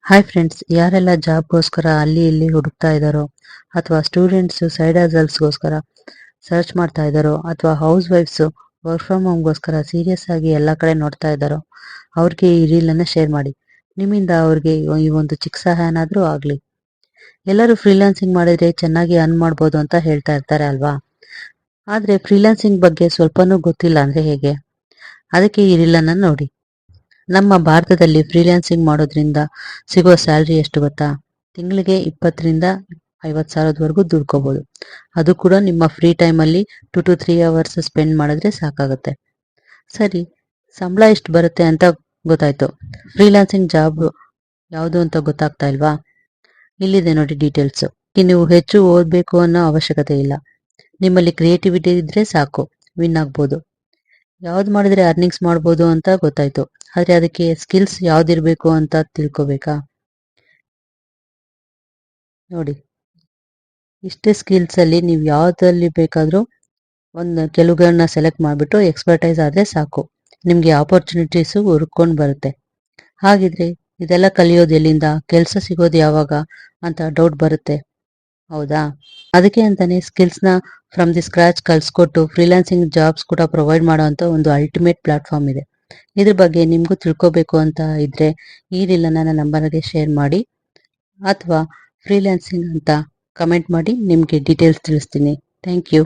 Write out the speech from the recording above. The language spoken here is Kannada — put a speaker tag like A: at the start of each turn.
A: ಹಾಯ್ ಫ್ರೆಂಡ್ಸ್, ಯಾರೆಲ್ಲ ಜಾಬ್ಗೋಸ್ಕರ ಅಲ್ಲಿ ಇಲ್ಲಿ ಹುಡುಕ್ತಾ ಇದ್ದಾರೋ, ಅಥವಾ ಸ್ಟೂಡೆಂಟ್ಸ್ ಸೈಡ್ ಹಸಲ್ಸ್ಗೋಸ್ಕರ ಸರ್ಚ್ ಮಾಡ್ತಾ ಇದ್ದಾರೋ, ಅಥವಾ ಹೌಸ್ ವೈಫ್ಸ್ ವರ್ಕ್ ಫ್ರಮ್ ಹೋಮ್ಗೋಸ್ಕರ ಸೀರಿಯಸ್ ಆಗಿ ಎಲ್ಲ ಕಡೆ ನೋಡ್ತಾ ಇದ್ದಾರೋ, ಅವ್ರಿಗೆ ಈ ರೀಲನ್ನು ಶೇರ್ ಮಾಡಿ. ನಿಮ್ಮಿಂದ ಅವ್ರಿಗೆ ಈ ಒಂದು ಚಿಕ್ಕ ಸಹಾಯನಾದರೂ ಆಗಲಿ. ಎಲ್ಲರೂ ಫ್ರೀಲಾನ್ಸಿಂಗ್ ಮಾಡಿದ್ರೆ ಚೆನ್ನಾಗಿ ಅರ್ನ್ ಮಾಡ್ಬೋದು ಅಂತ ಹೇಳ್ತಾ ಇರ್ತಾರೆ ಅಲ್ವಾ. ಆದರೆ ಫ್ರೀಲಾನ್ಸಿಂಗ್ ಬಗ್ಗೆ ಸ್ವಲ್ಪನೂ ಗೊತ್ತಿಲ್ಲ ಅಂದರೆ ಹೇಗೆ? ಅದಕ್ಕೆ ಈ ರೀಲನ್ನು ನೋಡಿ. ನಮ್ಮ ಭಾರತದಲ್ಲಿ ಫ್ರೀಲಾನ್ಸಿಂಗ್ ಮಾಡೋದ್ರಿಂದ ಸಿಗುವ ಸ್ಯಾಲ್ರಿ ಎಷ್ಟು ಗೊತ್ತಾ? ತಿಂಗಳಿಗೆ 20ರಿಂದ 50 ಸಾವಿರದವರೆಗೂ ದುಡ್ಕೋಬಹುದು. ಅದು ಕೂಡ ನಿಮ್ಮ ಫ್ರೀ ಟೈಮಲ್ಲಿ 2 to 3 ಅವರ್ಸ್ ಸ್ಪೆಂಡ್ ಮಾಡಿದ್ರೆ ಸಾಕಾಗುತ್ತೆ. ಸರಿ, ಸಂಬಳ ಎಷ್ಟು ಬರುತ್ತೆ ಅಂತ ಗೊತ್ತಾಯ್ತು. ಫ್ರೀಲಾನ್ಸಿಂಗ್ ಜಾಬ್ ಯಾವುದು ಅಂತ ಗೊತ್ತಾಗ್ತಾ ಇಲ್ವಾ? ಇಲ್ಲಿದೆ ನೋಡಿ ಡೀಟೇಲ್ಸ್. ನೀವು ಹೆಚ್ಚು ಓದಬೇಕು ಅನ್ನೋ ಅವಶ್ಯಕತೆ ಇಲ್ಲ. ನಿಮ್ಮಲ್ಲಿ ಕ್ರಿಯೇಟಿವಿಟಿ ಇದ್ರೆ ಸಾಕು, ವಿನ್ ಆಗ್ಬೋದು. ಯಾವ್ದು ಮಾಡಿದ್ರೆ ಅರ್ನಿಂಗ್ಸ್ ಮಾಡ್ಬೋದು ಅಂತ ಗೊತ್ತಾಯ್ತು. ಆದ್ರೆ ಅದಕ್ಕೆ ಸ್ಕಿಲ್ಸ್ ಯಾವ್ದಿರ್ಬೇಕು ಅಂತ ತಿಳ್ಕೊಬೇಕಾ? ನೋಡಿ, ಇಷ್ಟೇ ಸ್ಕಿಲ್ಸ್ ಅಲ್ಲಿ ನೀವು ಯಾವ್ದ್ರಲ್ಲಿ ಬೇಕಾದ್ರೂ ಕೆಲವುಗಳನ್ನ ಸೆಲೆಕ್ಟ್ ಮಾಡಿಬಿಟ್ಟು ಎಕ್ಸ್ಪರ್ಟೈಸ್ ಆದ್ರೆ ಸಾಕು, ನಿಮ್ಗೆ ಆಪರ್ಚುನಿಟೀಸು ಹುರ್ಕೊಂಡು ಬರುತ್ತೆ. ಹಾಗಿದ್ರೆ ಇದೆಲ್ಲ ಕಲಿಯೋದು ಎಲ್ಲಿಂದ, ಕೆಲಸ ಸಿಗೋದು ಯಾವಾಗ ಅಂತ ಡೌಟ್ ಬರುತ್ತೆ, ಹೌದಾ? ಅದಕ್ಕೆ ಅಂತಾನೆ ಸ್ಕಿಲ್ಸ್ನ ಫ್ರಮ್ ದಿ ಸ್ಕ್ರಾಚ್ ಕಲ್ಸ್ಕೊಟ್ಟು ಫ್ರೀಲಾನ್ಸಿಂಗ್ ಜಾಬ್ಸ್ ಕೂಡ ಪ್ರೊವೈಡ್ ಮಾಡೋಂಥ ಒಂದು ಅಲ್ಟಿಮೇಟ್ ಪ್ಲಾಟ್ಫಾರ್ಮ್ ಇದೆ. ಇದ್ರ ಬಗ್ಗೆ ನಿಮಗೂ ತಿಳ್ಕೊಬೇಕು ಅಂತ ಇದ್ರೆ ಈ ರೀಲ್ ನನ್ನ ನಂಬರ್ಗೆ ಶೇರ್ ಮಾಡಿ, ಅಥವಾ ಫ್ರೀಲಾನ್ಸಿಂಗ್ ಅಂತ ಕಮೆಂಟ್ ಮಾಡಿ, ನಿಮಗೆ ಡೀಟೇಲ್ಸ್ ತಿಳಿಸ್ತೀನಿ. Thank you.